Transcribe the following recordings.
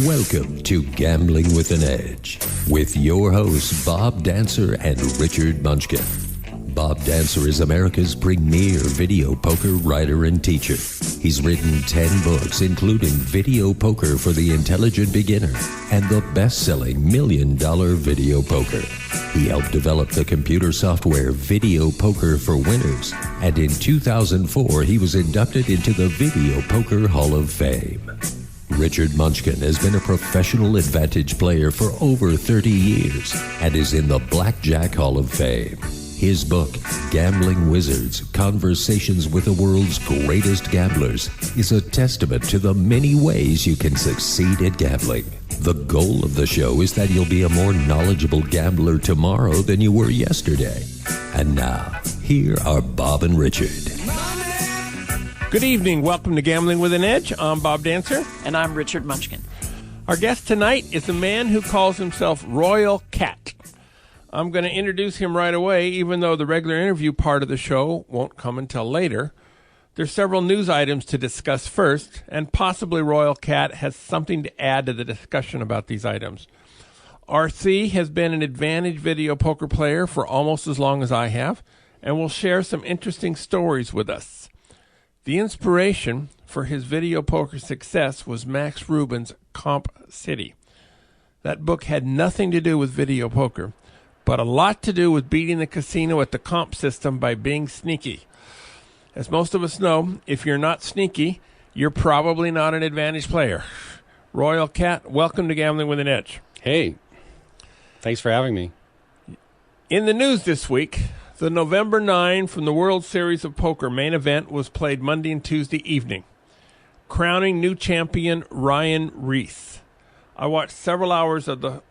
Welcome to Gambling with an Edge with your hosts Bob Dancer and Richard Munchkin. Bob Dancer is America's premier video poker writer and teacher. He's written 10 books, including Video Poker for the Intelligent Beginner and the best-selling $1 Million Video Poker. He helped develop the computer software Video Poker for Winners, and in 2004 he was inducted into the Video Poker Hall of Fame. Richard Munchkin has been a professional advantage player for over 30 years and is in the Blackjack Hall of Fame. His book, Gambling Wizards, Conversations with the World's Greatest Gamblers, is a testament to the many ways you can succeed at gambling. The goal of the show is that you'll be a more knowledgeable gambler tomorrow than you were yesterday. And now, here are Bob and Richard. Good evening. Welcome to Gambling with an Edge. I'm Bob Dancer. And I'm Richard Munchkin. Our guest tonight is a man who calls himself Royal Cat. I'm going to introduce him right away, even though the regular interview part of the show won't come until later. There's several news items to discuss first, and possibly Royal Cat has something to add to the discussion about these items. RC has been an advantage video poker player for almost as long as I have, and will share some interesting stories with us. The inspiration for his video poker success was Max Rubin's Comp City. That book had nothing to do with video poker, but a lot to do with beating the casino at the comp system by being sneaky. As most of us know, if you're not sneaky, you're probably not an advantage player. Royal Cat, welcome to Gambling with an Edge. Hey, thanks for having me. In the news this week, the November 9 from the World Series of Poker main event was played Monday and Tuesday evening, crowning new champion Ryan Reese. I watched several hours of the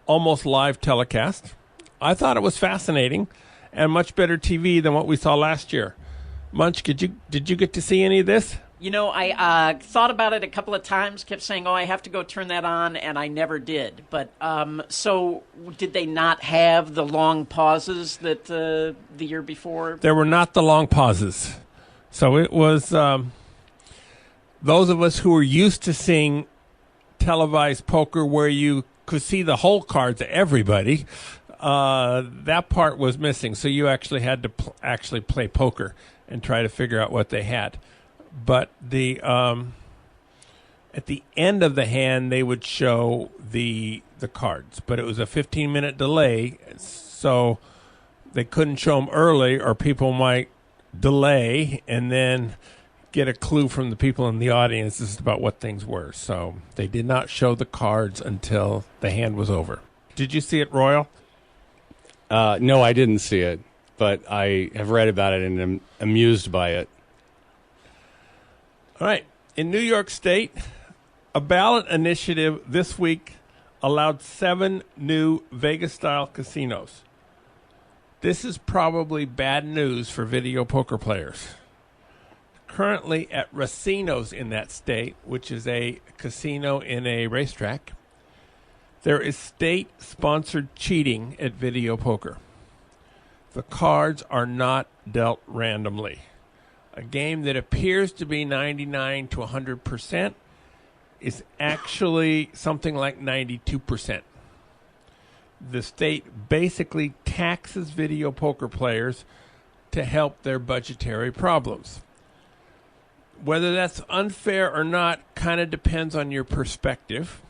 almost live telecast. I thought it was fascinating and much better TV than what we saw last year. Munch, did you get to see any of this? You know, I thought about it a couple of times, kept saying, I have to go turn that on, and I never did. But so did they not have the long pauses that the year before? There were not the long pauses. So it was those of us who were used to seeing televised poker where you could see the whole cards of everybody, that part was missing. So you actually had to actually play poker and try to figure out what they had. But the at the end of the hand, they would show the cards. But it was a 15-minute delay, so they couldn't show them early, or people might delay and then get a clue from the people in the audience as about what things were. So they did not show the cards until the hand was over. Did you see it, Royal? No, I didn't see it, but I have read about it and am amused by it. All right. In New York State, a ballot initiative this week allowed 7 new Vegas-style casinos. This is probably bad news for video poker players. Currently at Racino's in that state, which is a casino in a racetrack, there is state-sponsored cheating at video poker. The cards are not dealt randomly. A game that appears to be 99 to 100% is actually something like 92%. The state basically taxes video poker players to help their budgetary problems. Whether that's unfair or not kind of depends on your perspective.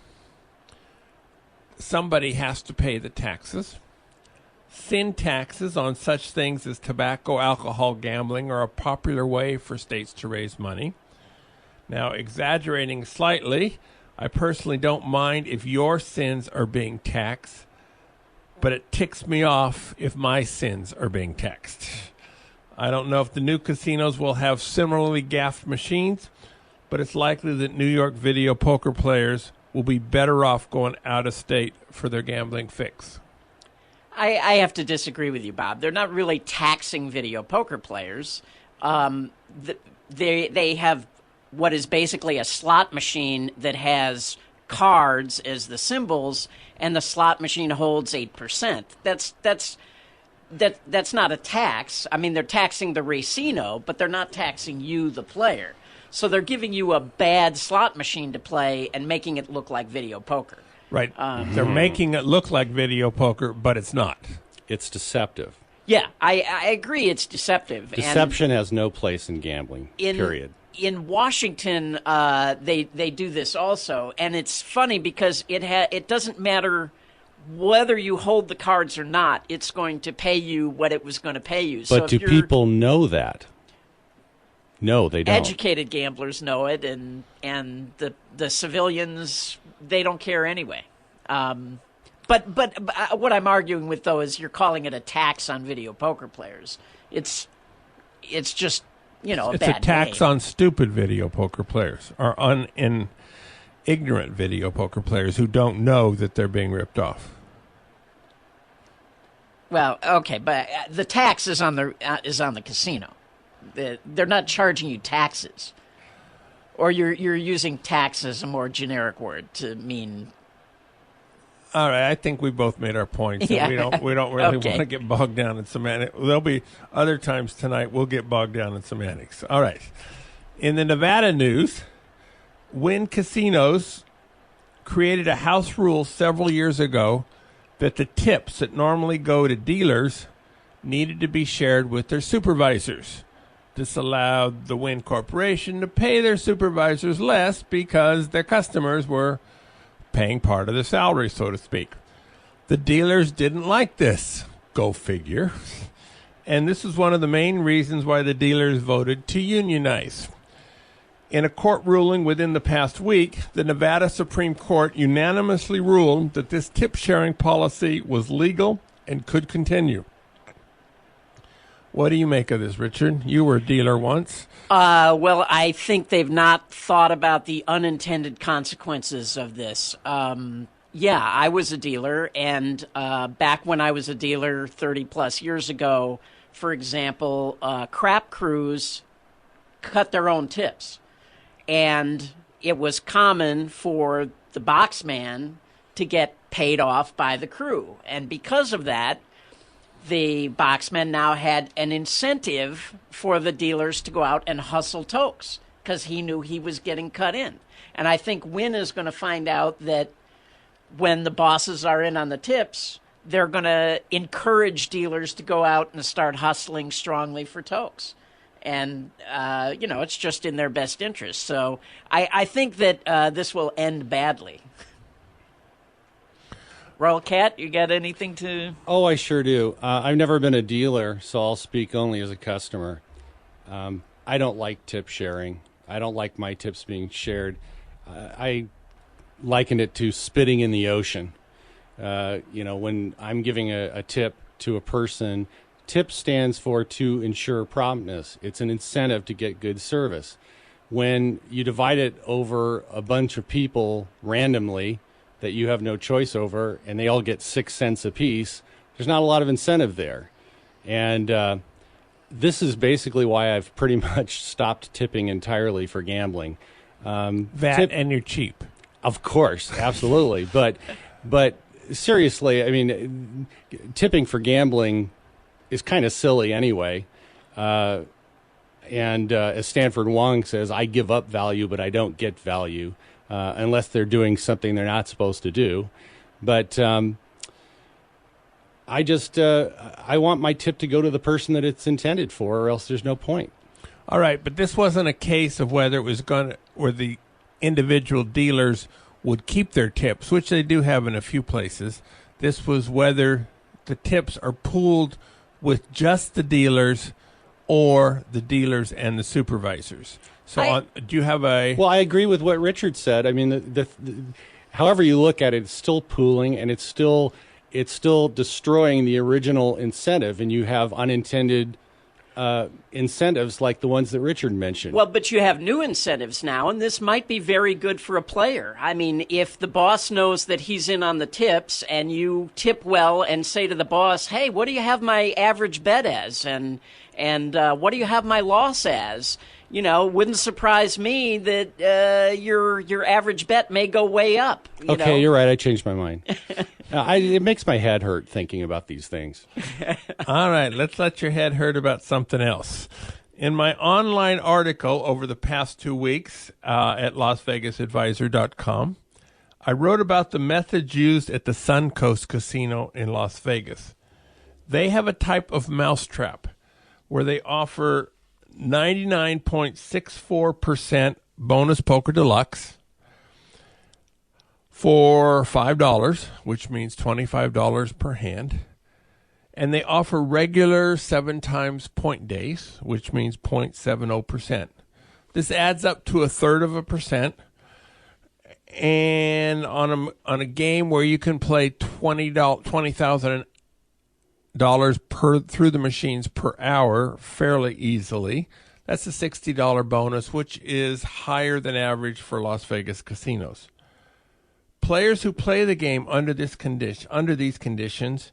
Somebody has to pay the taxes. Sin taxes on such things as tobacco, alcohol, gambling are a popular way for states to raise money. Now, exaggerating slightly, I personally don't mind if your sins are being taxed, but it ticks me off if my sins are being taxed. I don't know if the new casinos will have similarly gaffed machines, but it's likely that New York video poker players will be better off going out of state for their gambling fix. I have to disagree with you, Bob. They're not really taxing video poker players. They have what is basically a slot machine that has cards as the symbols, and the slot machine holds 8%. That's that's not a tax. I mean, they're taxing the racino, but they're not taxing you, the player. So they're giving you a bad slot machine to play and making it look like video poker. Right. They're making it look like video poker, but it's not. It's deceptive. Yeah, I agree. It's deceptive. Deception has no place in gambling. Period. In Washington, they do this also, and it's funny because it doesn't matter whether you hold the cards or not. It's going to pay you what it was going to pay you. But do people know that? No, they don't. Educated gamblers know it, and the civilians, they don't care anyway. But what I'm arguing with, though, is you're calling it a tax on video poker players. It's just, a bad It's a tax name. on stupid video poker players or ignorant video poker players who don't know that they're being ripped off. Well, okay, but the tax is on the casino. They're not charging you taxes, or you're using tax as a more generic word to mean. All right, I think we both made our points. Yeah. We don't really Okay. want to get bogged down in semantics. There'll be other times tonight we'll get bogged down in semantics. All right. In the Nevada news, Wynn Casinos created a house rule several years ago that the tips that normally go to dealers needed to be shared with their supervisors. This allowed the Wynn Corporation to pay their supervisors less because their customers were paying part of their salary, so to speak. The dealers didn't like this. Go figure. And this is one of the main reasons why the dealers voted to unionize. In a court ruling within the past week, the Nevada Supreme Court unanimously ruled that this tip-sharing policy was legal and could continue. What do you make of this, Richard? You were a dealer once. Well, I think they've not thought about the unintended consequences of this. Yeah, I was a dealer, and back when I was a dealer 30-plus years ago, for example, crap crews cut their own tips. And it was common for the boxman to get paid off by the crew. And because of that, the boxman now had an incentive for the dealers to go out and hustle tokes because he knew he was getting cut in. And I think Wynn is going to find out that when the bosses are in on the tips, they're going to encourage dealers to go out and start hustling strongly for tokes. And, it's just in their best interest. So I think that this will end badly. Royal Cat, you got anything to... Oh, I sure do. I've never been a dealer, so I'll speak only as a customer. I don't like tip sharing. I don't like my tips being shared. I liken it to spitting in the ocean. When I'm giving a tip to a person, TIP stands for to ensure promptness. It's an incentive to get good service. When you divide it over a bunch of people randomly that you have no choice over, and they all get 6 cents apiece, there's not a lot of incentive there. And this is basically why I've pretty much stopped tipping entirely for gambling. And you're cheap. Of course, absolutely. But seriously, I mean, tipping for gambling is kind of silly anyway. And as Stanford Wong says, I give up value, but I don't get value unless they're doing something they're not supposed to do. But I want my tip to go to the person that it's intended for, or else there's no point. All right, but this wasn't a case of whether it was where the individual dealers would keep their tips, which they do have in a few places. This was whether the tips are pooled with just the dealers or the dealers and the supervisors. So do you have a... Well, I agree with what Richard said. I mean, however you look at it, it's still pooling, and it's still destroying the original incentive, and you have unintended incentives like the ones that Richard mentioned. Well, but you have new incentives now, and this might be very good for a player. I mean, if the boss knows that he's in on the tips, and you tip well and say to the boss, hey, what do you have my average bet as? And what do you have my loss as? wouldn't surprise me that your average bet may go way up. Okay, you're right. I changed my mind. It makes my head hurt thinking about these things. All right, let's let your head hurt about something else. In my online article over the past 2 weeks at LasVegasAdvisor.com, I wrote about the methods used at the Suncoast Casino in Las Vegas. They have a type of mousetrap where they offer 99.64% bonus poker deluxe for $5, which means $25 per hand. And they offer regular 7 times point days, which means 0.70%. This adds up to 1/3%. And on a game where you can play $20,000 through the machines per hour fairly easily, that's a $60 bonus, which is higher than average for Las Vegas casinos. Players who play the game under these conditions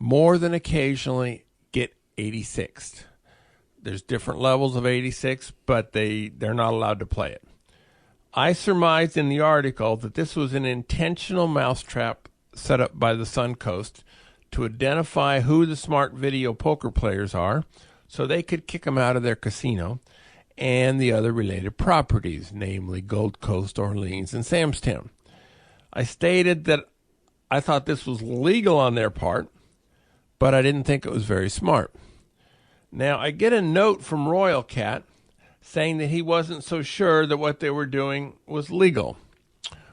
more than occasionally get 86th. There's different levels of 86, but they're not allowed to play it. I surmised in the article that this was an intentional mousetrap set up by the Suncoast to identify who the smart video poker players are so they could kick them out of their casino and the other related properties, namely Gold Coast, Orleans, and Sam's Town. I stated that I thought this was legal on their part, but I didn't think it was very smart. Now, I get a note from Royal Cat saying that he wasn't so sure that what they were doing was legal.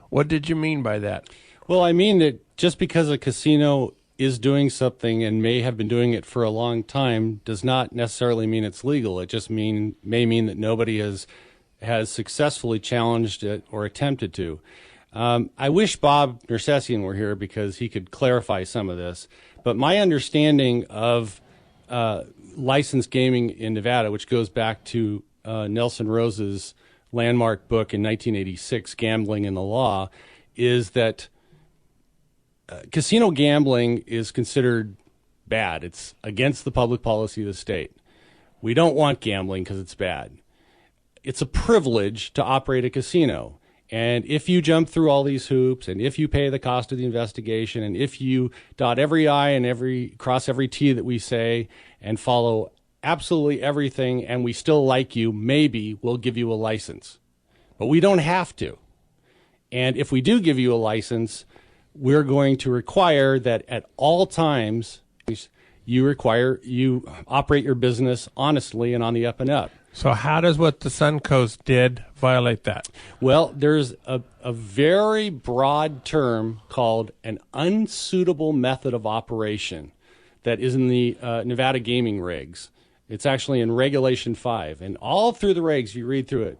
What did you mean by that? Well, I mean that just because a casino is doing something and may have been doing it for a long time does not necessarily mean it's legal. It just may mean that nobody has successfully challenged it or attempted to. I wish Bob Nersessian were here because he could clarify some of this. But my understanding of licensed gaming in Nevada, which goes back to Nelson Rose's landmark book in 1986, Gambling and the Law, is that casino gambling is considered bad. It's against the public policy of the state. We don't want gambling because it's bad. It's a privilege to operate a casino. And if you jump through all these hoops, and if you pay the cost of the investigation, and if you dot every I and cross every T that we say, and follow absolutely everything, and we still like you, maybe we'll give you a license. But we don't have to. And if we do give you a license, we're going to require that at all times you operate your business honestly and on the up and up. So how does what the Suncoast did violate that? Well, there's a very broad term called an unsuitable method of operation that is in the Nevada gaming regs. It's actually in Regulation 5. And all through the regs, you read through it.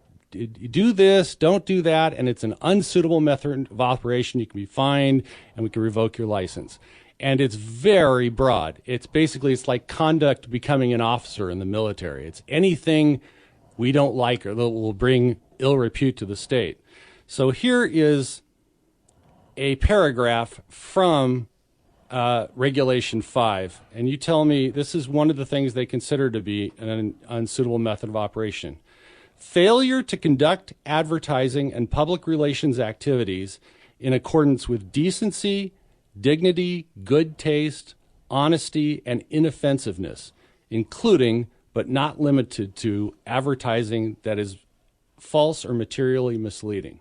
Do this, don't do that, and it's an unsuitable method of operation. You can be fined, and we can revoke your license. And it's very broad. It's like conduct becoming an officer in the military. It's anything we don't like or that will bring ill repute to the state. So here is a paragraph from Regulation 5, and you tell me this is one of the things they consider to be an unsuitable method of operation. Failure to conduct advertising and public relations activities in accordance with decency, dignity, good taste, honesty, and inoffensiveness, including but not limited to advertising that is false or materially misleading.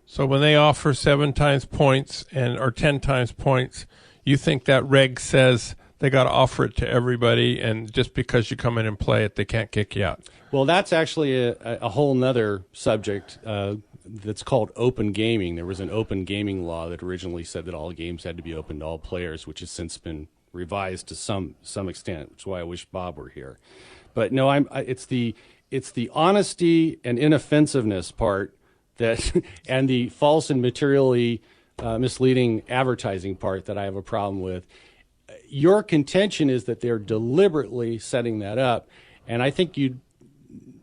So when they offer 7 times points or 10 times points, you think that reg says they got to offer it to everybody, and just because you come in and play it, they can't kick you out? Well, that's actually a whole nother subject that's called open gaming. There was an open gaming law that originally said that all games had to be open to all players, which has since been revised to some extent, which is why I wish Bob were here. But no, it's the honesty and inoffensiveness part that, and the false and materially misleading advertising part that I have a problem with. Your contention is that they're deliberately setting that up, and I think you'd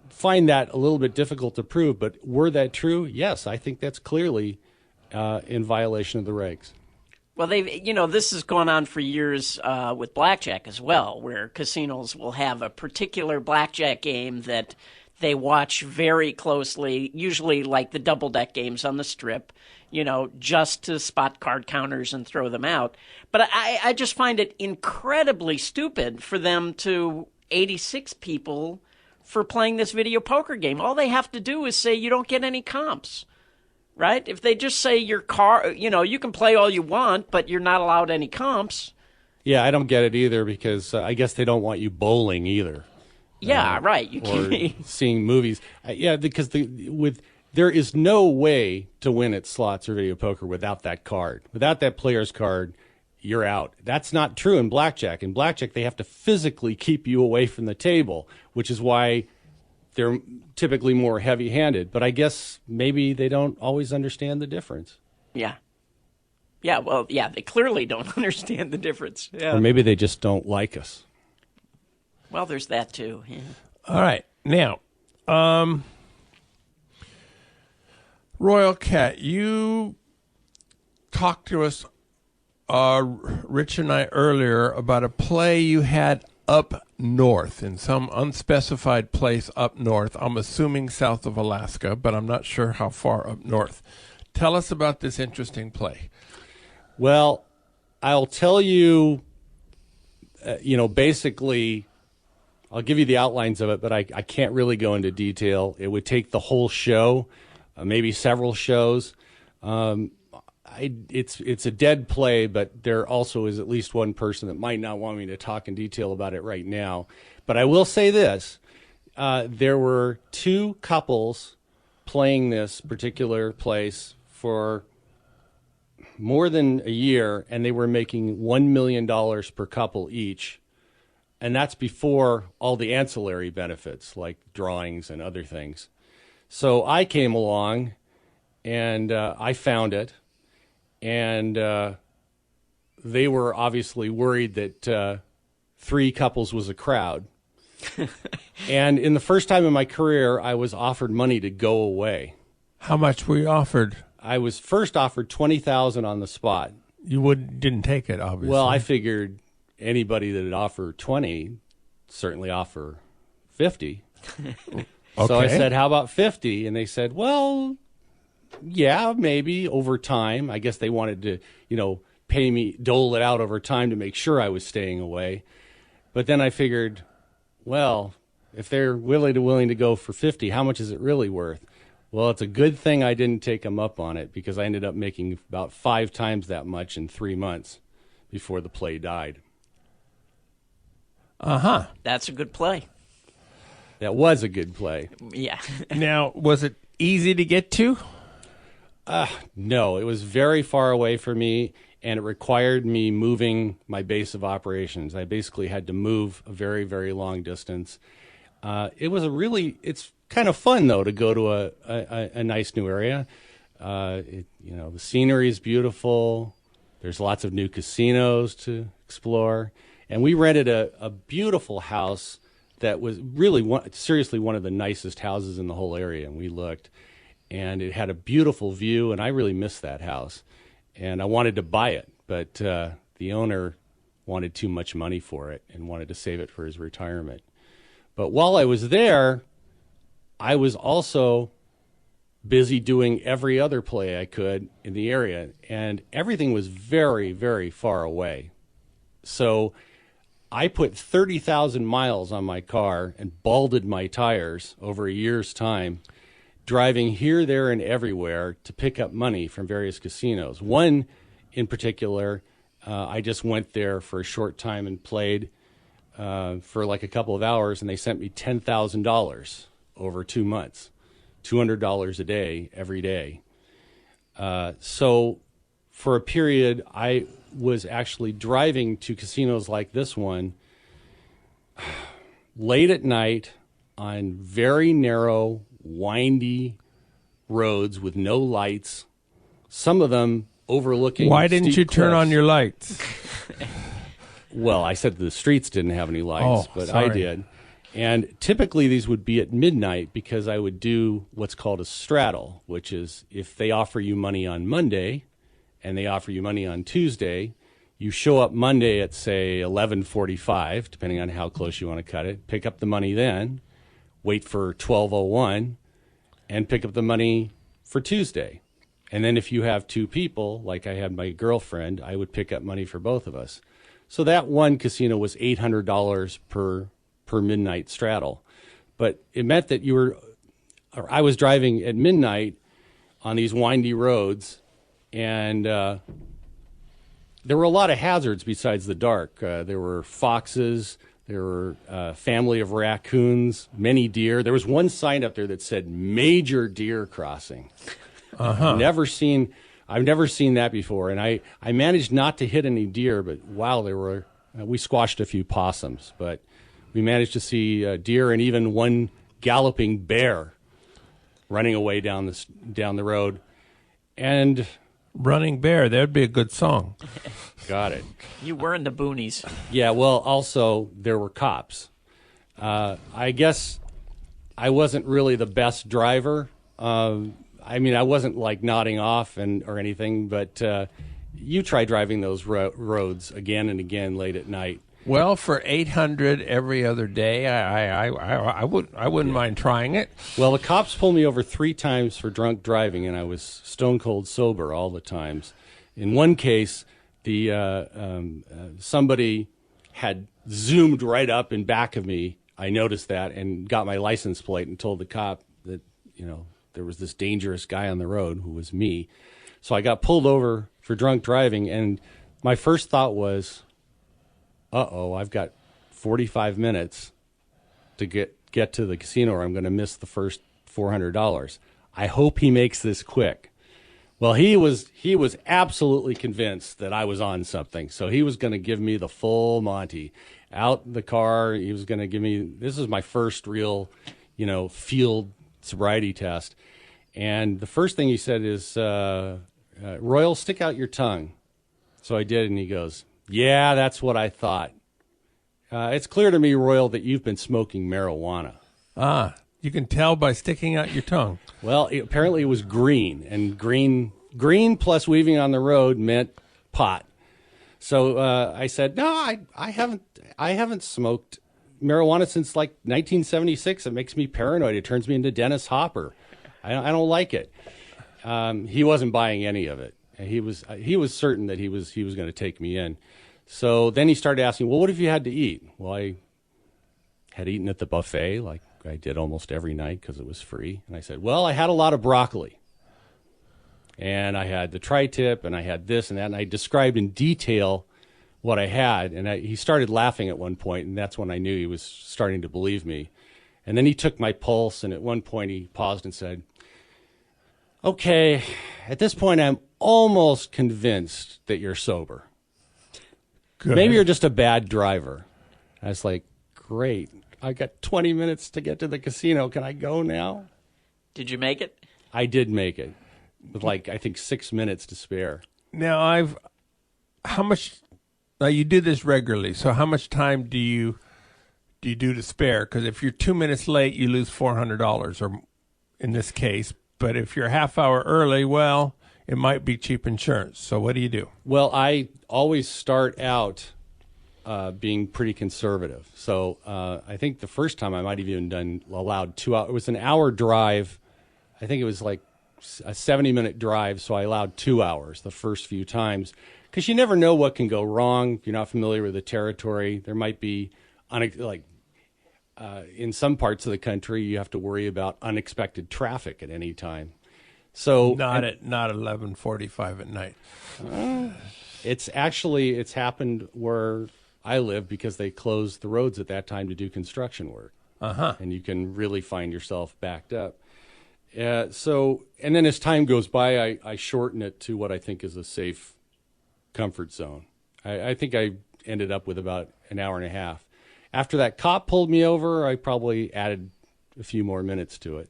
find that a little bit difficult to prove, but were that true? Yes, I think that's clearly in violation of the regs. Well, this has gone on for years with blackjack as well, where casinos will have a particular blackjack game that they watch very closely, usually like the double-deck games on the Strip, just to spot card counters and throw them out. But I just find it incredibly stupid for them to 86 people for playing this video poker game. All they have to do is say you don't get any comps, right? If they just say your car, you can play all you want, but you're not allowed any comps. Yeah, I don't get it either because I guess they don't want you bowling either. Yeah, right. Or seeing movies. Because there is no way to win at slots or video poker without that card. Without that player's card, you're out. That's not true in blackjack. In blackjack, they have to physically keep you away from the table, which is why they're typically more heavy-handed. But I guess maybe they don't always understand the difference. Yeah. Yeah, well, yeah, they clearly don't understand the difference. Yeah. Or maybe they just don't like us. Well, there's that too. Yeah. All right. Now, Royal Cat, you talked to us, Rich and I, earlier about a play you had up north in some unspecified place up north. I'm assuming south of Alaska, but I'm not sure how far up north. Tell us about this interesting play. Well, I'll tell you, basically, I'll give you the outlines of it, but I can't really go into detail. It would take the whole show, maybe several shows. It's a dead play, but there also is at least one person that might not want me to talk in detail about it right now. But I will say this. There were two couples playing this particular place for more than a year, and they were making $1 million per couple each. And that's before all the ancillary benefits like drawings and other things. So I came along and I found it. And they were obviously worried that three couples was a crowd. And in the first time in my career, I was offered money to go away. How much were you offered? I was first offered $20,000 on the spot. You didn't take it, obviously. Well, I figured anybody that would offer 20 certainly offer 50. Okay. So I said, how about 50? And they said, well, yeah, maybe over time. I guess they wanted to, pay me, dole it out over time to make sure I was staying away. But then I figured, well, if they're willing to go for 50, how much is it really worth? Well, it's a good thing I didn't take them up on it because I ended up making about 5 times that much in 3 months before the play died. Uh-huh. That's a good play. That was a good play. Yeah. Now, was it easy to get to? No, it was very far away from me, and it required me moving my base of operations. I basically had to move a very, very long distance. It's kind of fun, though, to go to a nice new area. The scenery is beautiful. There's lots of new casinos to explore. And we rented a beautiful house that was really seriously one of the nicest houses in the whole area. And we looked, and it had a beautiful view, and I really missed that house. And I wanted to buy it, but the owner wanted too much money for it and wanted to save it for his retirement. But while I was there, I was also busy doing every other play I could in the area, and everything was very, very far away. So I put 30,000 miles on my car and balded my tires over a year's time, driving here, there, and everywhere to pick up money from various casinos. One in particular, I just went there for a short time and played for like a couple of hours, and they sent me $10,000 over 2 months, $200 a day, every day. So for a period, I was actually driving to casinos like this one late at night on very narrow, windy roads with no lights, some of them overlooking Why didn't you turn on your lights? Well, I said the streets didn't have any lights, but sorry. I did. And typically these would be at midnight because I would do what's called a straddle, which is if they offer you money on Monday and they offer you money on Tuesday, you show up Monday at, say, 11:45, depending on how close you want to cut it, pick up the money then, wait for 12:01 and pick up the money for Tuesday. And then if you have two people, like I had my girlfriend, I would pick up money for both of us. So that one casino was $800 per midnight straddle. But it meant that I was driving at midnight on these windy roads, and there were a lot of hazards besides the dark. There were foxes, there were a family of raccoons, many deer. There was one sign up there that said "Major Deer Crossing." I've never seen that before, and I managed not to hit any deer, but wow, we squashed a few possums, but we managed to see deer and even one galloping bear running away down the road. And Running Bear, that would be a good song. got it. You were in the boonies. Yeah, well, also there were cops. I guess I wasn't really the best driver. I mean, I wasn't like nodding off or anything, but you try driving those roads again and again late at night. Well, for 800 every other day, I wouldn't mind trying it. Well, the cops pulled me over 3 times for drunk driving, and I was stone cold sober all the times. In one case, somebody had zoomed right up in back of me. I noticed that and got my license plate and told the cop that there was this dangerous guy on the road who was me. So I got pulled over for drunk driving, and my first thought was, I've got 45 minutes to get to the casino, or I'm going to miss the first $400. I hope he makes this quick. Well, he was absolutely convinced that I was on something, so he was going to give me the full Monty. Out the car, he was going to give me, this is my first real, field sobriety test. And the first thing he said is, Royal, stick out your tongue. So I did, and he goes, yeah, that's what I thought. It's clear to me, Royal, that you've been smoking marijuana. You can tell by sticking out your tongue. Well, apparently it was green, and green plus weaving on the road meant pot. So I said, no, I haven't smoked marijuana since like 1976. It makes me paranoid. It turns me into Dennis Hopper. I don't like it. He wasn't buying any of it. He was certain that he was going to take me in. So then he started asking, well, what have you had to eat? Well, I had eaten at the buffet like I did almost every night because it was free. And I said, well, I had a lot of broccoli. And I had the tri-tip, and I had this and that. And I described in detail what I had. And he started laughing at one point, and that's when I knew he was starting to believe me. And then he took my pulse, and at one point he paused and said, okay, at this point I'm almost convinced that you're sober. Good. Maybe you're just a bad driver. I was like, great. I got 20 minutes to get to the casino. Can I go now? Did you make it? I did make it with I think 6 minutes to spare. Now, you do this regularly, so how much time do you do to spare? Because if you're 2 minutes late, you lose $400, or in this case. But if you're a half hour early, well, it might be cheap insurance. So what do you do? Well, I always start out being pretty conservative. So I think the first time I might have even allowed 2 hours. It was an hour drive. I think it was like a 70-minute drive, so I allowed 2 hours the first few times. Because you never know what can go wrong. You're not familiar with the territory. There might be, in some parts of the country, you have to worry about unexpected traffic at any time. So not 11:45 at night. It's happened where I live because they closed the roads at that time to do construction work. And you can really find yourself backed up. And then as time goes by, I shorten it to what I think is a safe comfort zone. I think I ended up with about an hour and a half. After that cop pulled me over, I probably added a few more minutes to it.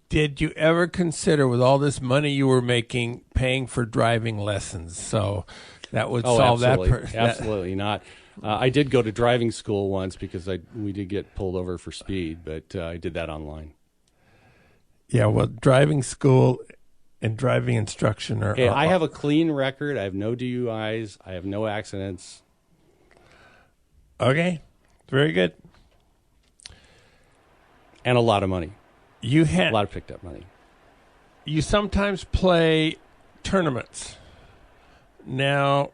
Did you ever consider, with all this money you were making, paying for driving lessons? So that would solve absolutely. that. Absolutely not. I did go to driving school once because we did get pulled over for speed, but I did that online. Yeah, well, driving school and driving instruction are... I have a clean record. I have no DUIs. I have no accidents. Okay, very good. and a lot of money. You A had lot of picked up money. you sometimes play tournaments. Now,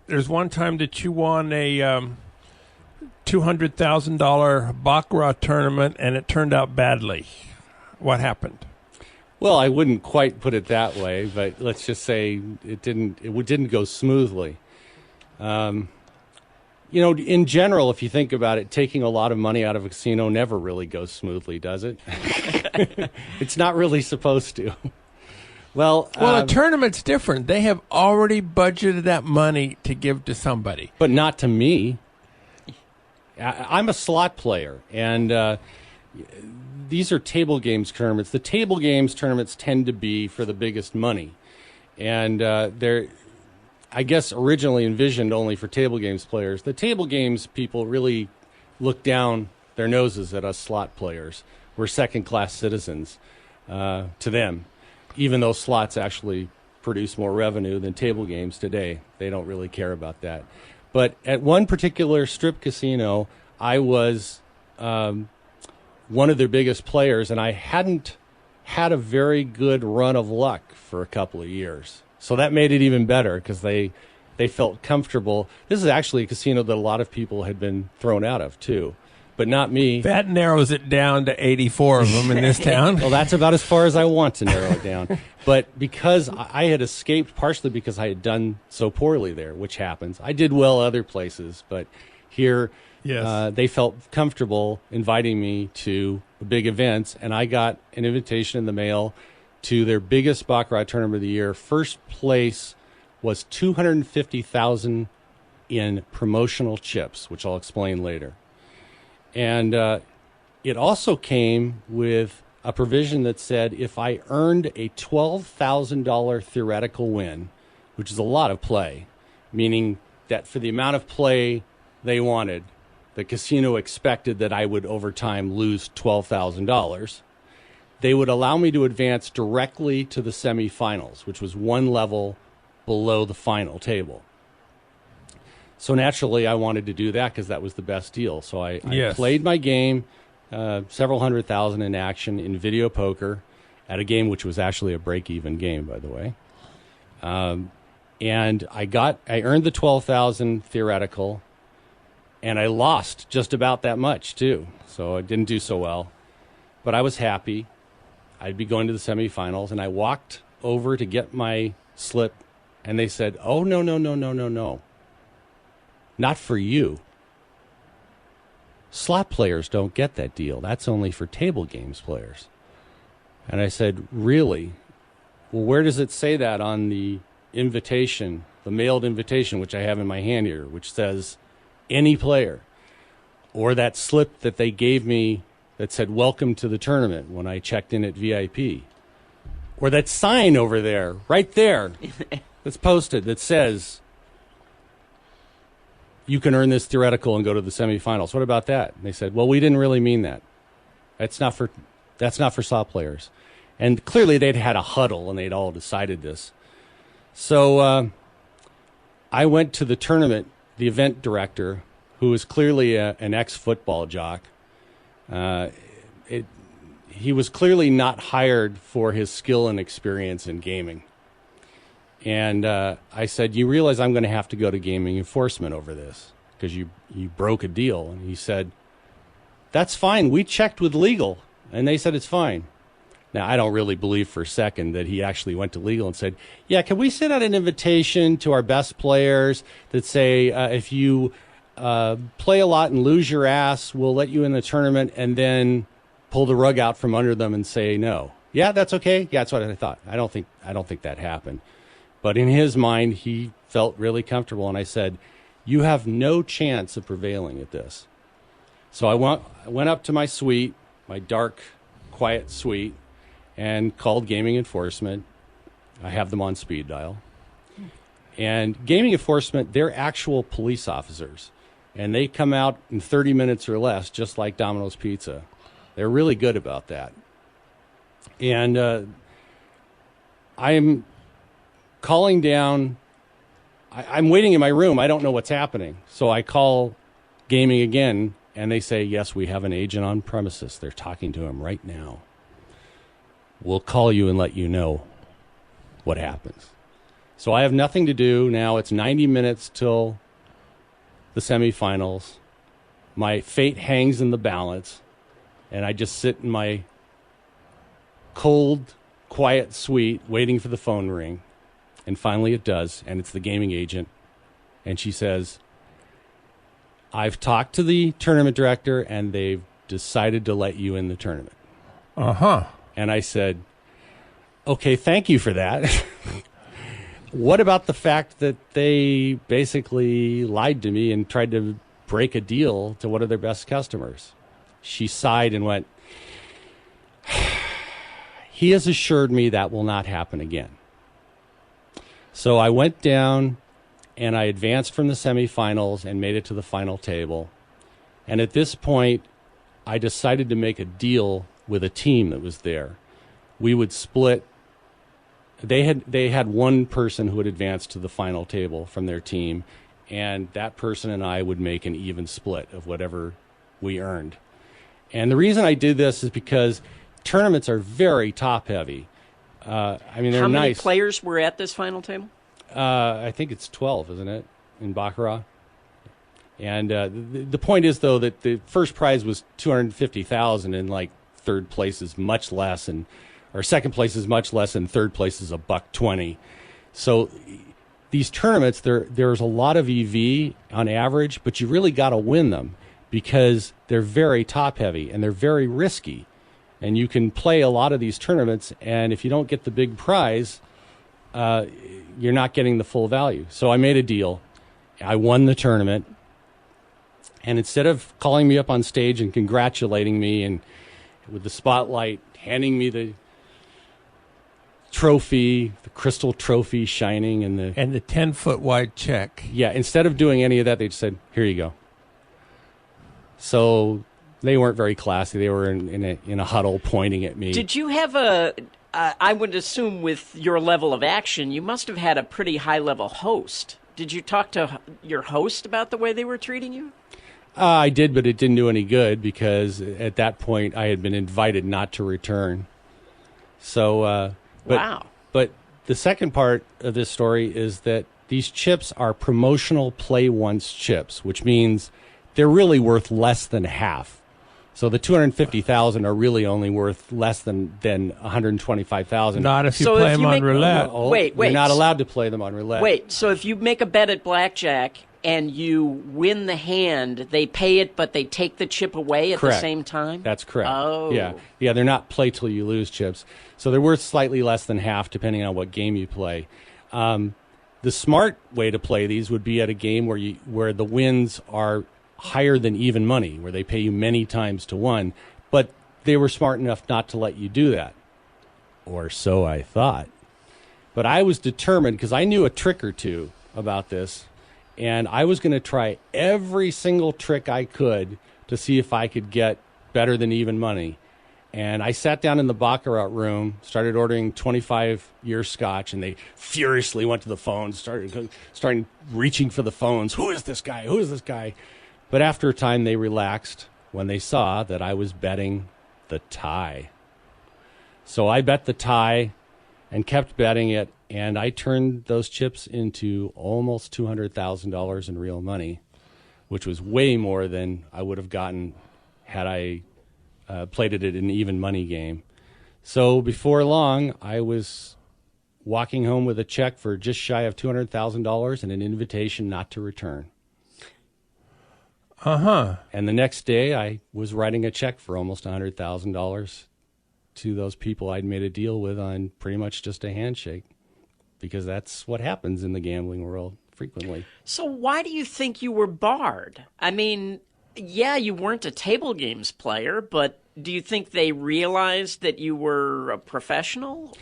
there's one time that you won a $200,000 baccarat tournament, and it turned out badly. What happened? Well, I wouldn't quite put it that way, but let's just say it didn't go smoothly. In general, if you think about it, taking a lot of money out of a casino never really goes smoothly, does it? It's not really supposed to. Well, a tournament's different. They have already budgeted that money to give to somebody. but not to me. I'm a slot player, and these are table games tournaments. The table games tournaments tend to be for the biggest money, and they're, I guess, originally envisioned only for table games players. The table games people really look down their noses at us slot players. We're second-class citizens to them, even though slots actually produce more revenue than table games today. They don't really care about that. But at one particular strip casino, I was one of their biggest players, and I hadn't had a very good run of luck for a couple of years. So that made it even better because they felt comfortable. This is actually a casino that a lot of people had been thrown out of, too, but not me. That narrows it down to 84 of them in this town. Well, that's about as far as I want to narrow it down. But because I had escaped, partially because I had done so poorly there, which happens. I did well other places, but here Yes. they felt comfortable inviting me to big events, and I got an invitation in the mail to their biggest baccarat tournament of the year. First place was $250,000 in promotional chips, which I'll explain later. And it also came with a provision that said if I earned a $12,000 theoretical win, which is a lot of play, meaning that for the amount of play they wanted, the casino expected that I would over time lose $12,000. They would allow me to advance directly to the semifinals, which was one level below the final table. So naturally, I wanted to do that because that was the best deal. So I played my game, several $100,000 in action in video poker, at a game which was actually a break-even game, by the way. And I earned the $12,000 theoretical, and I lost just about that much too. So I didn't do so well, but I was happy. I'd be going to the semifinals, and I walked over to get my slip, and they said, "Oh, no, no, no, no, no, no. Not for you. Slot players don't get that deal. That's only for table games players." And I said, "Really? Well, where does it say that on the invitation, the mailed invitation, which I have in my hand here, which says any player?" Or that slip that they gave me that said, "Welcome to the tournament," when I checked in at VIP. Or that sign over there, right there, that's posted that says, "You can earn this theoretical and go to the semifinals." What about that? And they said, "Well, we didn't really mean that. That's not for slot players." And clearly they'd had a huddle and they'd all decided this. So I went to the tournament, the event director, who was clearly an ex-football jock. He was clearly not hired for his skill and experience in gaming. And I said, "You realize I'm going to have to go to gaming enforcement over this because you broke a deal." And he said, "That's fine. We checked with legal, and they said it's fine." Now, I don't really believe for a second that he actually went to legal and said, "Yeah, can we send out an invitation to our best players that say, if you play a lot and lose your ass, we'll let you in the tournament," and then pull the rug out from under them and say no? Yeah, that's okay. Yeah, that's what I thought. I don't think that happened. But in his mind, he felt really comfortable, and I said, "You have no chance of prevailing at this." So I went up to my suite, my dark, quiet suite, and called gaming enforcement. I have them on speed dial. And gaming enforcement, they're actual police officers, and they come out in 30 minutes or less, just like Domino's Pizza. They're really good about that. And I'm calling down. I'm waiting in my room. I don't know what's happening. So I call gaming again, And they say, yes, we have an agent on premises. They're talking to him right now. We'll call you and let you know what happens. So I have nothing to do now. It's 90 minutes till the semifinals. My fate hangs in the balance, and I just sit in my cold, quiet suite waiting for the phone to ring. And finally it does, and it's the gaming agent. And she says, I've talked to the tournament director, and they've decided to let you in the tournament. Uh-huh. And I said, okay, thank you for that. What about the fact that they basically lied to me and tried to break a deal to one of their best customers? She sighed and went, he has assured me that will not happen again. So I went down and I advanced from the semifinals and made it to the final table. And at this point, I decided to make a deal with a team that was there. We would split. They had one person who had advanced to the final table from their team, and that person and I would make an even split of whatever we earned. And the reason I did this is because tournaments are very top-heavy. They're How many nice. players were at this final table? I think it's 12, isn't it, in Baccarat? And the point is, though, that the first prize was $250,000, and like third place is much less, or second place is much less, and third place is $120. So these tournaments, there's a lot of EV on average, but you really got to win them because they're very top-heavy and they're very risky. And you can play a lot of these tournaments, and if you don't get the big prize, you're not getting the full value. So I made a deal. I won the tournament. And instead of calling me up on stage and congratulating me and with the spotlight, handing me the trophy, the crystal trophy shining, and the 10-foot wide check. Yeah, instead of doing any of that, they just said, here you go. So they weren't very classy. They were in a huddle pointing at me. Did you have I would assume with your level of action, you must have had a pretty high-level host. Did you talk to your host about the way they were treating you? I did, but it didn't do any good because at that point I had been invited not to return. So, wow. But the second part of this story is that these chips are promotional play once chips, which means they're really worth less than half. So the $250,000 are really only worth less than $125,000. Not if you play them on roulette. Wait. You're not allowed to play them on roulette. Wait, so if you make a bet at blackjack and you win the hand, they pay it, but they take the chip away at Correct. the same time? That's correct. Oh. Yeah, they're not play till you lose chips. So they're worth slightly less than half depending on what game you play. The smart way to play these would be at a game where the wins are higher than even money, where they pay you many times to one. But they were smart enough not to let you do that. Or so I thought. But I was determined, because I knew a trick or two about this, and I was going to try every single trick I could to see if I could get better than even money. And I sat down in the Baccarat room, started ordering 25-year scotch, and they furiously went to the phones, started reaching for the phones. Who is this guy? Who is this guy? But after a time, they relaxed when they saw that I was betting the tie. So I bet the tie and kept betting it, and I turned those chips into almost $200,000 in real money, which was way more than I would have gotten had I played it at an even money game. So before long, I was walking home with a check for just shy of $200,000 and an invitation not to return. Uh-huh. And the next day, I was writing a check for almost $100,000 to those people I'd made a deal with on pretty much just a handshake, because that's what happens in the gambling world frequently. So why do you think you were barred? I mean, yeah, you weren't a table games player, but do you think they realized that you were a professional?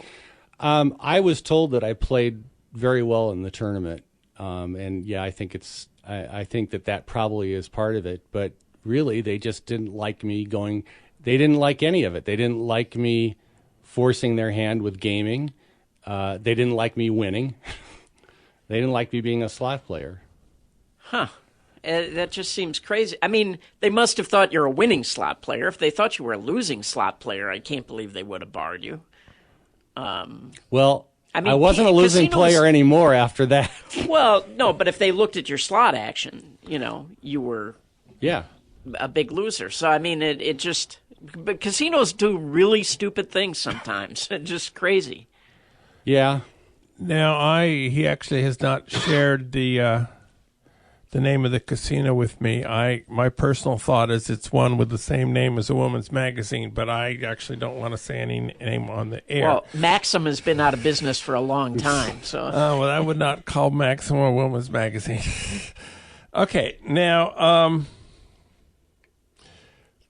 I was told that I played very well in the tournament, and yeah, I think I think that probably is part of it. But really, they just didn't like me going. They didn't like any of it. They didn't like me forcing their hand with gaming. They didn't like me winning. They didn't like me being a slot player. Huh. That just seems crazy. I mean, they must have thought you're a winning slot player. If they thought you were a losing slot player, I can't believe they would have barred you. Well, I mean, I wasn't a losing player anymore after that. Well, no, but if they looked at your slot action, you were Yeah. a big loser. So, I mean, it just... But casinos do really stupid things sometimes. Just crazy. Yeah. Now, he actually has not shared the name of the casino with me. My personal thought is it's one with the same name as a woman's magazine, but I actually don't want to say any name on the air. Well, Maxim has been out of business for a long time, so... well, I would not call Maxim a woman's magazine. Okay, now,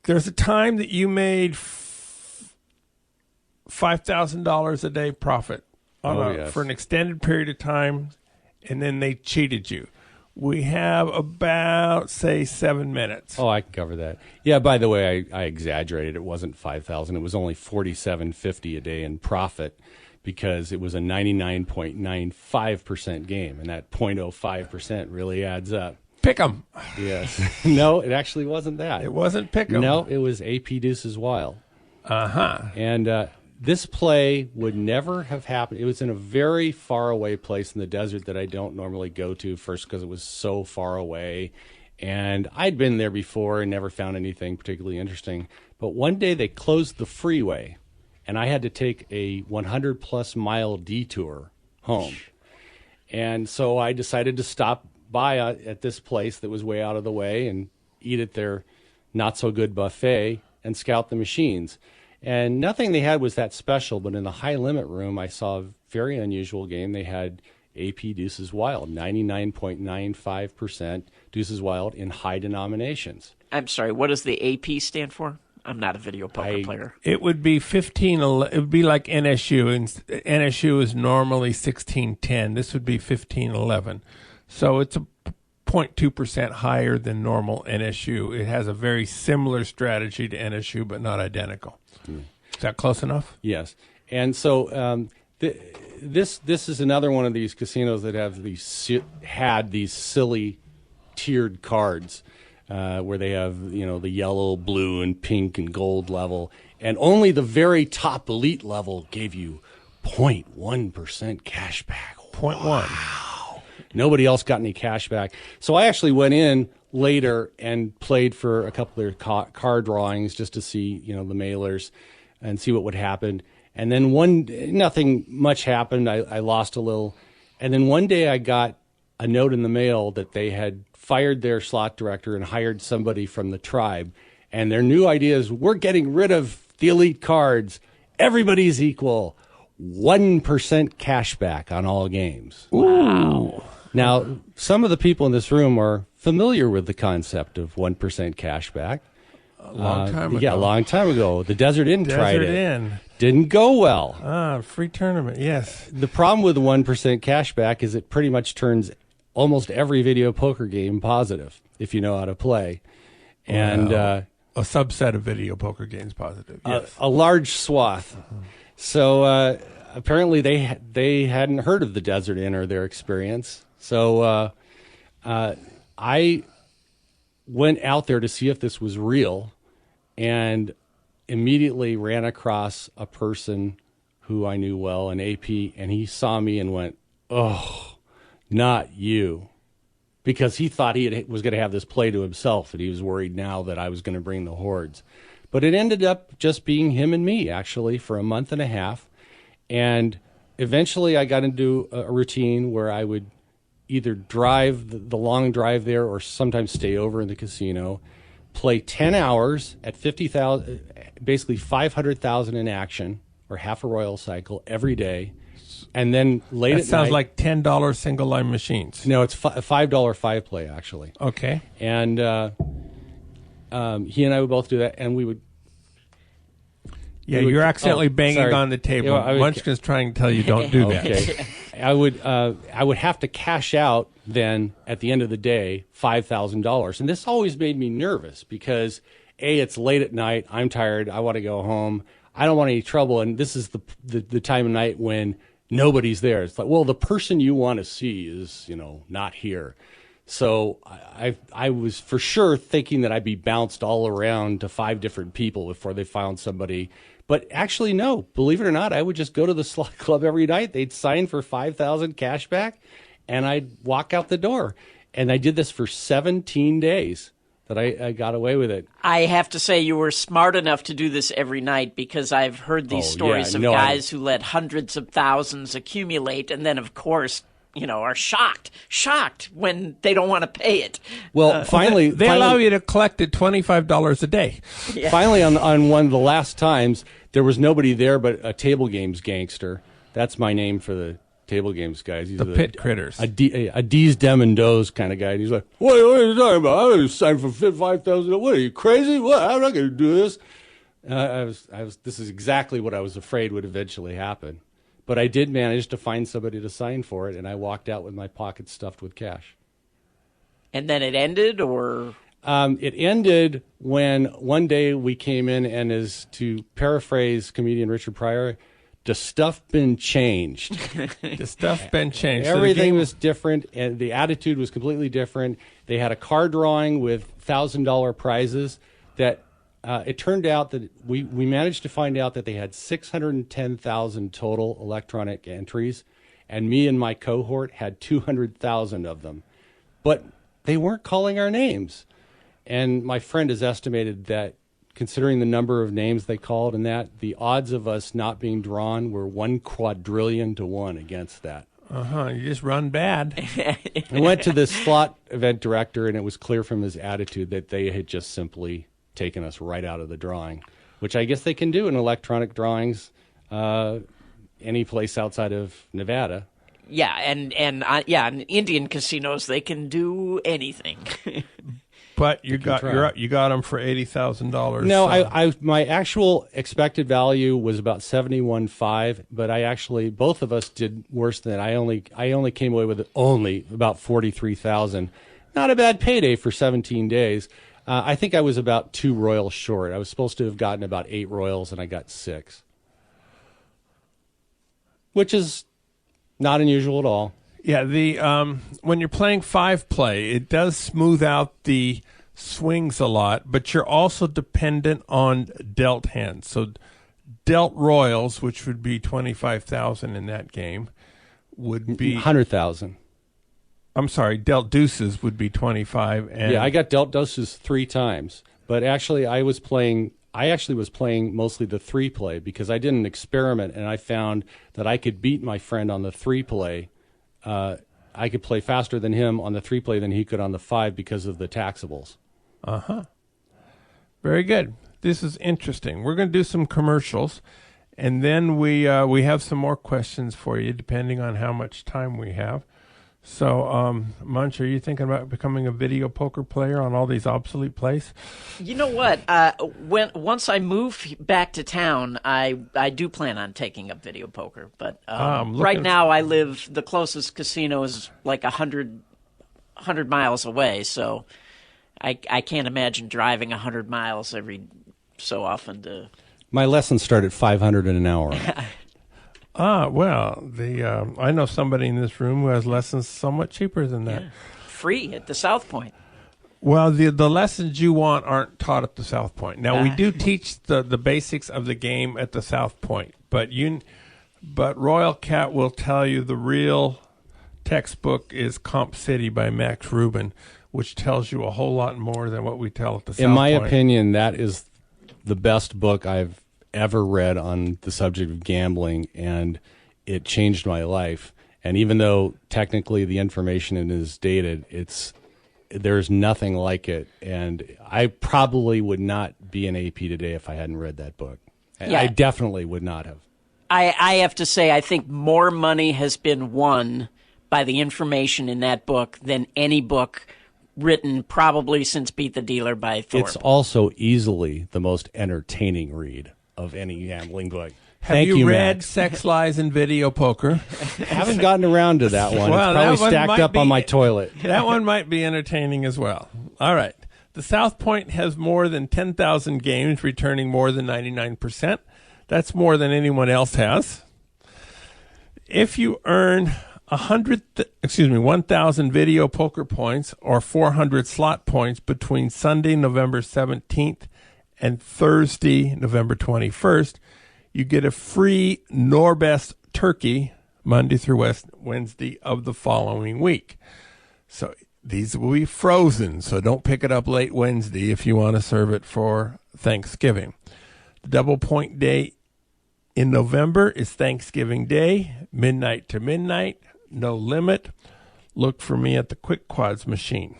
there's a time that you made $5,000 a day profit for an extended period of time, and then they cheated you. We have about, say, 7 minutes. Oh, I can cover that. Yeah, by the way, I exaggerated. It wasn't 5,000. It was only $47.50 a day in profit because it was a 99.95% game, and that 0.05% really adds up. Pick 'em. Yes. No, it actually wasn't that. It wasn't pick 'em. No, it was AP Deuces Wild. Uh-huh. And this play would never have happened. It was in a very far away place in the desert that I don't normally go to, first because it was so far away. And I'd been there before and never found anything particularly interesting. But one day they closed the freeway, and I had to take a 100-plus mile detour home. And so I decided to stop by at this place that was way out of the way and eat at their not-so-good buffet and scout the machines. And nothing they had was that special, but in the high-limit room, I saw a very unusual game. They had AP Deuces Wild, 99.95% Deuces Wild in high denominations. I'm sorry, what does the AP stand for? I'm not a video poker player. It would be 15. It would be like NSU, and NSU is normally 1610. This would be 1511. So it's a 0.2% higher than normal NSU. It has a very similar strategy to NSU, but not identical. Is that close enough? Yes. And so this is another one of these casinos that have had these silly tiered cards where they have the yellow, blue, and pink and gold level, and only the very top elite level gave you 0.1% cash back. 0.1. Wow. Nobody else got any cash back. So I actually went in later and played for a couple of card drawings just to see, the mailers and see what would happen. And then nothing much happened. I lost a little. And then one day I got a note in the mail that they had fired their slot director and hired somebody from the tribe. And their new idea is, we're getting rid of the elite cards. Everybody's equal. 1% cash back on all games. Wow. Now, some of the people in this room are familiar with the concept of 1% cash back. A long time ago. Yeah, a long time ago. The Desert Inn tried it. Desert Inn. Didn't go well. Free tournament, yes. The problem with 1% cash back is it pretty much turns almost every video poker game positive if you know how to play. And a subset of video poker games positive, yes. A large swath. So apparently they hadn't heard of the Desert Inn or their experience. So I went out there to see if this was real, and immediately ran across a person who I knew well, an AP, and he saw me and went, "Oh, not you," because he thought he was going to have this play to himself, and he was worried now that I was going to bring the hordes. But it ended up just being him and me, actually, for a month and a half. And eventually I got into a routine where I would either drive the long drive there or sometimes stay over in the casino, play 10 hours at 50,000, basically 500,000 in action, or half a royal cycle every day. And then late at night... That sounds like $10 single-line machines. No, it's $5 five-play, actually. Okay. And he and I would both do that, and we would... Yeah, you're accidentally banging on the table. Munchkin's trying to tell you don't do that. Okay. I would have to cash out then at the end of the day $5,000, and this always made me nervous because it's late at night, I'm tired, I want to go home, I don't want any trouble, and this is the time of night when nobody's there. It's like, well, the person you want to see is not here. So I was for sure thinking that I'd be bounced all around to 5 different people before they found somebody. But actually, no, believe it or not, I would just go to the slot club every night. They'd sign for $5,000 cash back, and I'd walk out the door. And I did this for 17 days that I got away with it. I have to say you were smart enough to do this every night, because I've heard these stories of guys who let hundreds of thousands accumulate and then, of course, are shocked when they don't want to pay it. Well, finally... They allow you to collect it $25 a day. Yeah. Finally, on one of the last times, there was nobody there but a table games gangster. That's my name for the table games guys. He's the pit critters. A D's, dem, and does kind of guy. And he's like, what are you talking about? I'm going to sign for $5,000. What, are you crazy? What? I'm not going to do this. This is exactly what I was afraid would eventually happen. But I did manage to find somebody to sign for it, and I walked out with my pockets stuffed with cash. And then it ended, or? It ended when one day we came in, and as to paraphrase comedian Richard Pryor, the stuff been changed. The stuff been changed. Everything was different, and the attitude was completely different. They had a card drawing with $1,000 prizes that it turned out that we managed to find out that they had 610,000 total electronic entries, and me and my cohort had 200,000 of them. But they weren't calling our names. And my friend has estimated that, considering the number of names they called and that, the odds of us not being drawn were 1 quadrillion to 1 against that. You just run bad. I went to this slot event director, and it was clear from his attitude that they had just simply taken us right out of the drawing, which I guess they can do in electronic drawings any place outside of Nevada. Yeah, and in Indian casinos they can do anything. But you got them for $80,000. No, so. My actual expected value was about 71.5, but both of us did worse than that. I only came away with only about 43,000. Not a bad payday for 17 days. I think I was about 2 royals short. I was supposed to have gotten about 8 royals, and I got 6, which is not unusual at all. Yeah, when you're playing 5-play, it does smooth out the swings a lot, but you're also dependent on dealt hands. So dealt royals, which would be 25,000 in that game, would be 100,000. I'm sorry, dealt deuces would be 25. And yeah, I got dealt deuces 3 times, but actually I was playing mostly the 3-play because I did an experiment, and I found that I could beat my friend on the 3-play. I could play faster than him on the 3-play than he could on the 5 because of the taxables. Very good. This is interesting. We're going to do some commercials, and then we have some more questions for you, depending on how much time we have. So, Munch, are you thinking about becoming a video poker player on all these obsolete plays? You know what? Once I move back to town, I do plan on taking up video poker. But right now, the closest casino is like 100 miles away, so I can't imagine driving 100 miles every so often to... My lessons start at $500 an hour. Well, I know somebody in this room who has lessons somewhat cheaper than that. Yeah. Free at the South Point. Well, the lessons you want aren't taught at the South Point. Now, we do teach the basics of the game at the South Point, but Royal Cat will tell you the real textbook is Comp City by Max Rubin, which tells you a whole lot more than what we tell at the South Point. In my opinion, that is the best book I've ever read on the subject of gambling, and it changed my life. And even though technically the information in it is dated, there's nothing like it. And I probably would not be an AP today if I hadn't read that book. Yeah. I definitely would not have. I have to say, I think more money has been won by the information in that book than any book written probably since Beat the Dealer by Thorpe. It's also easily the most entertaining read of any gambling book. Have you read Sex, Lies, and Video Poker? Haven't gotten around to that one. Well, it's probably stacked up on my toilet. That one might be entertaining as well. All right. The South Point has more than 10,000 games, returning more than 99%. That's more than anyone else has. If you earn 1,000 video poker points or 400 slot points between Sunday, November 17th and Thursday, November 21st. You get a free Norbest turkey Monday through Wednesday of the following week. So these will be frozen, so don't pick it up late Wednesday if you want to serve it for Thanksgiving. The double point day in November is Thanksgiving Day, midnight to midnight, no limit. Look for me at the Quick Quads machine.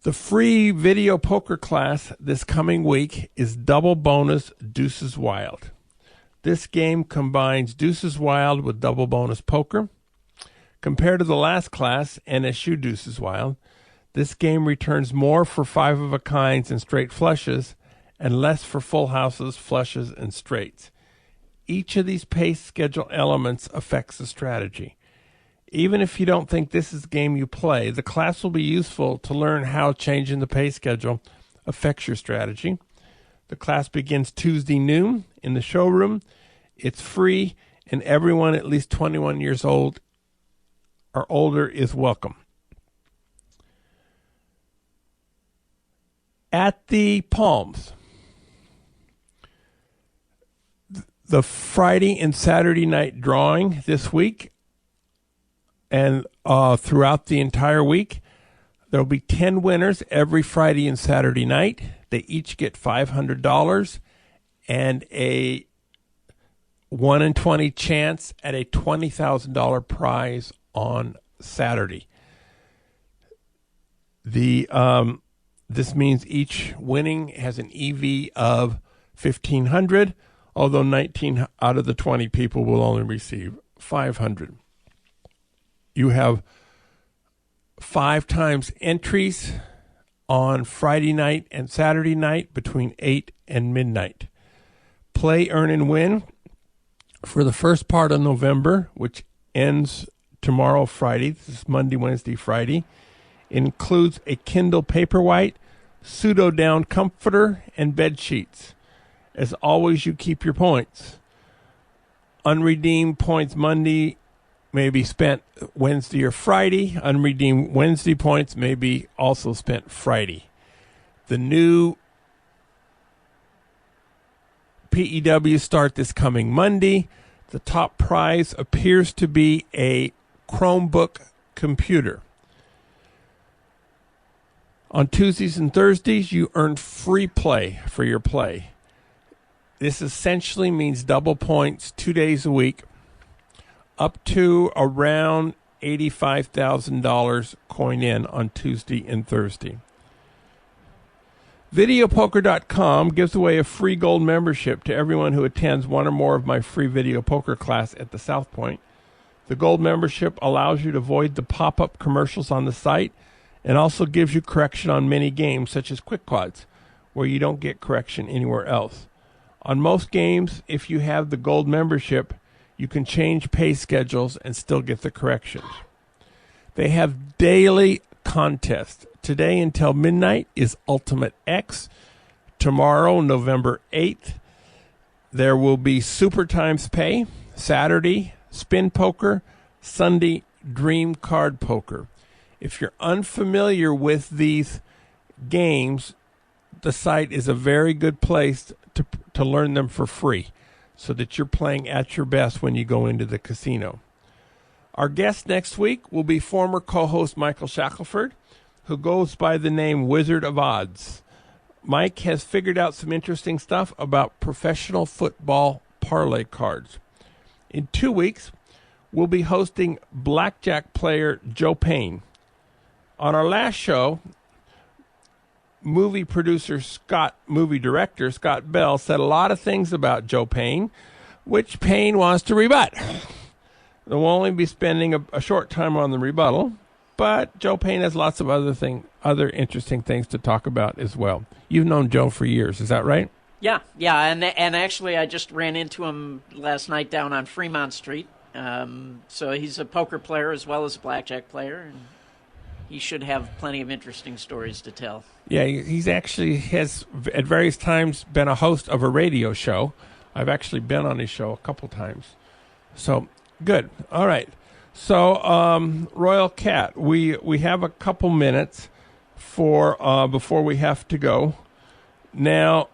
The free video poker class this coming week is Double Bonus Deuces Wild. This game combines Deuces Wild with Double Bonus Poker. Compared to the last class, NSU Deuces Wild, this game returns more for five of a kinds and straight flushes and less for full houses, flushes, and straights. Each of these pace schedule elements affects the strategy. Even if you don't think this is the game you play, the class will be useful to learn how changing the pay schedule affects your strategy. The class begins Tuesday noon in the showroom. It's free, and everyone at least 21 years old or older is welcome. At the Palms, the Friday and Saturday night drawing this week and throughout the entire week, there will be 10 winners every Friday and Saturday night. They each get $500 and a 1 in 20 chance at a $20,000 prize on Saturday. This means each winning has an EV of 1,500, although 19 out of the 20 people will only receive 500. You have 5 times entries on Friday night and Saturday night between 8 and midnight. Play, earn, and win for the first part of November, which ends tomorrow, Friday. This is Monday, Wednesday, Friday. Includes a Kindle Paperwhite, pseudo down comforter, and bed sheets. As always, you keep your points. Unredeemed points Monday may be spent Wednesday or Friday. Unredeemed Wednesday points may be also spent Friday. The new PEWs start this coming Monday. The top prize appears to be a Chromebook computer. On Tuesdays and Thursdays, you earn free play for your play. This essentially means double points 2 days a week, up to around $85,000 coin in on Tuesday and Thursday. Videopoker.com gives away a free gold membership to everyone who attends one or more of my free video poker class at the South Point. The gold membership allows you to avoid the pop-up commercials on the site and also gives you correction on many games such as Quick Quads, where you don't get correction anywhere else. On most games, if you have the gold membership, you can change pay schedules and still get the corrections. They have daily contests. Today until midnight is Ultimate X. Tomorrow, November 8th, there will be Super Times Pay. Saturday, Spin Poker. Sunday, Dream Card Poker. If you're unfamiliar with these games, the site is a very good place to learn them for free so that you're playing at your best when you go into the casino. Our guest next week will be former co-host Michael Shackelford, who goes by the name Wizard of Odds. Mike has figured out some interesting stuff about professional football parlay cards. In 2 weeks, we'll be hosting blackjack player Joe Payne. On our last show, movie director Scott Bell said a lot of things about Joe Payne, which Payne wants to rebut. We'll only be spending a short time on the rebuttal, but Joe Payne has lots of other interesting things to talk about as well. You've known Joe for years, is that right? Yeah, and actually I just ran into him last night down on Fremont Street. So he's a poker player as well as a blackjack player, and he should have plenty of interesting stories to tell. Yeah, he's actually has at various times been a host of a radio show. I've actually been on his show a couple times. So Good. All right. So, Royal Cat, we have a couple minutes for before we have to go. Now,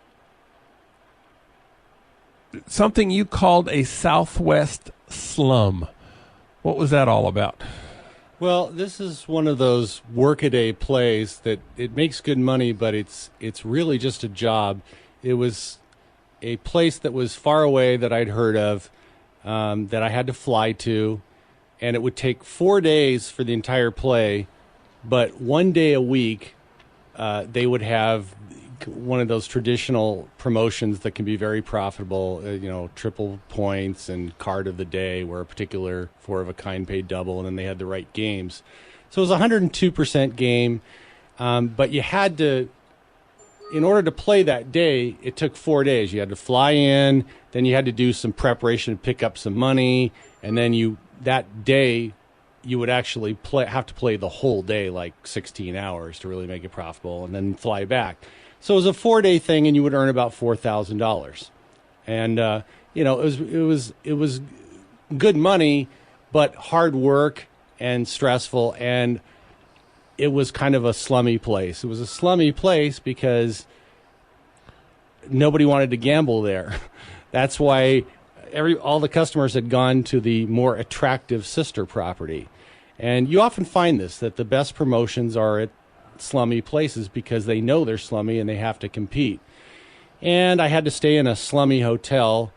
something you called a Southwest slum. What was that all about? Well, this is one of those workaday plays that it makes good money, but it's really just a job. It was a place that was far away that I'd heard of, that I had to fly to, and it would take 4 days for the entire play, but 1 day a week they would have one of those traditional promotions that can be very profitable, triple points and card of the day, where a particular 4 of a kind paid double, and then they had the right games. So it was a 102% game, but you had to, in order to play that day, it took 4 days. You had to fly in, then you had to do some preparation to pick up some money, and then that day you would actually have to play the whole day, like 16 hours to really make it profitable, and then fly back. So it was a 4-day thing, and you would earn about $4,000. And it was good money, but hard work and stressful, and it was kind of a slummy place. It was a slummy place because nobody wanted to gamble there. That's why all the customers had gone to the more attractive sister property. And you often find this, that the best promotions are at slummy places because they know they're slummy and they have to compete. And I had to stay in a slummy hotel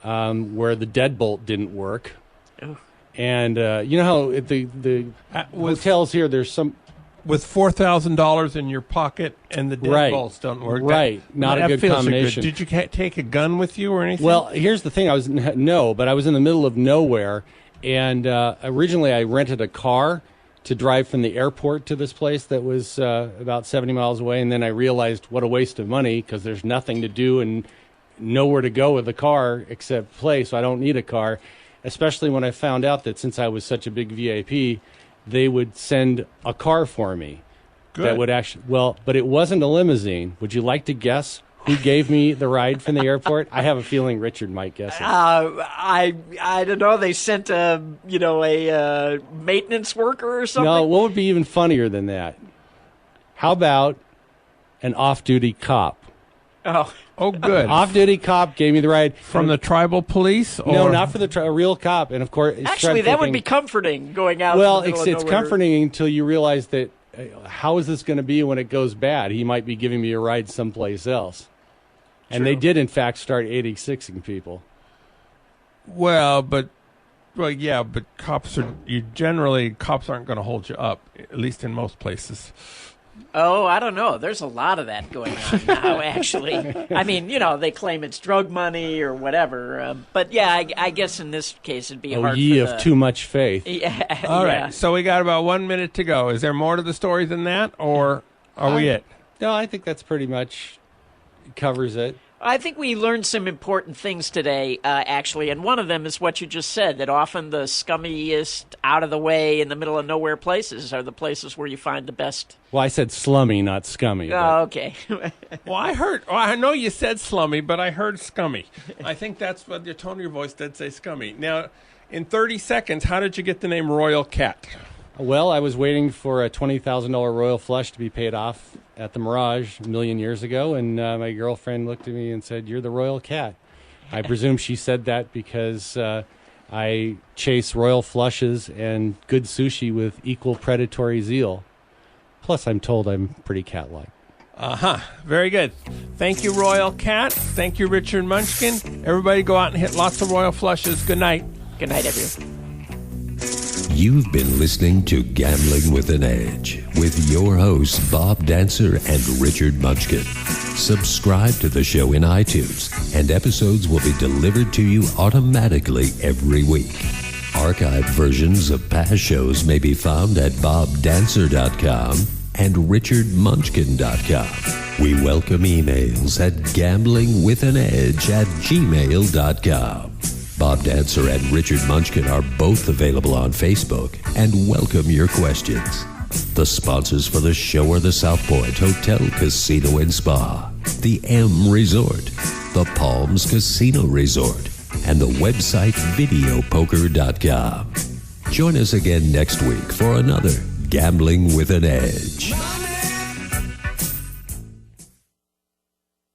where the deadbolt didn't work. Oh. And you know how at the hotels here, there's some... With $4,000 in your pocket and the deadbolts don't work. Right. Not a good combination. Did you take a gun with you or anything? Well, here's the thing. But I was in the middle of nowhere. And originally I rented a car to drive from the airport to this place that was about 70 miles away. And then I realized what a waste of money, because there's nothing to do and nowhere to go with the car except play. So I don't need a car, especially when I found out that since I was such a big VIP, they would send a car for me. Good. That would actually, but it wasn't a limousine. Would you like to guess who gave me the ride from the airport? I have a feeling Richard might guess it. I don't know. They sent a maintenance worker or something. No, what would be even funnier than that? How about an off-duty cop? Oh, good. Off-duty cop gave me the ride. From the tribal police? Or? No, not for a real cop. And of course, actually, that would be comforting going out. Well, it's comforting until you realize that how is this going to be when it goes bad? He might be giving me a ride someplace else. And they did, in fact, start 86ing people. But cops aren't going to hold you up, at least in most places. Oh, I don't know. There's a lot of that going on now, actually. I mean, they claim it's drug money or whatever. But, yeah, I guess in this case it'd be hard for ye of too much faith. Yeah. All right. So we got about 1 minute to go. Is there more to the story than that, or are we it? No, I think that's pretty much covers it. I think we learned some important things today, actually, and one of them is what you just said, that often the scummiest, out-of-the-way, in the middle of nowhere places are the places where you find the best. Well, I said slummy, not scummy. Oh, okay. I know you said slummy, but I heard scummy. I think that's what the tone of your voice did say scummy. Now, in 30 seconds, how did you get the name Royal Cat? Well, I was waiting for a $20,000 Royal Flush to be paid off at the Mirage a million years ago, and my girlfriend looked at me and said, "You're the Royal Cat." I presume she said that because I chase Royal Flushes and good sushi with equal predatory zeal. Plus, I'm told I'm pretty cat-like. Very good. Thank you, Royal Cat. Thank you, Richard Munchkin. Everybody go out and hit lots of Royal Flushes. Good night. Good night, everyone. You've been listening to Gambling with an Edge with your hosts Bob Dancer and Richard Munchkin. Subscribe to the show in iTunes, and episodes will be delivered to you automatically every week. Archived versions of past shows may be found at bobdancer.com and richardmunchkin.com. We welcome emails at gamblingwithanedge@gmail.com. Bob Dancer and Richard Munchkin are both available on Facebook and welcome your questions. The sponsors for the show are the South Point Hotel, Casino and Spa, the M Resort, the Palms Casino Resort, and the website videopoker.com. Join us again next week for another Gambling with an Edge.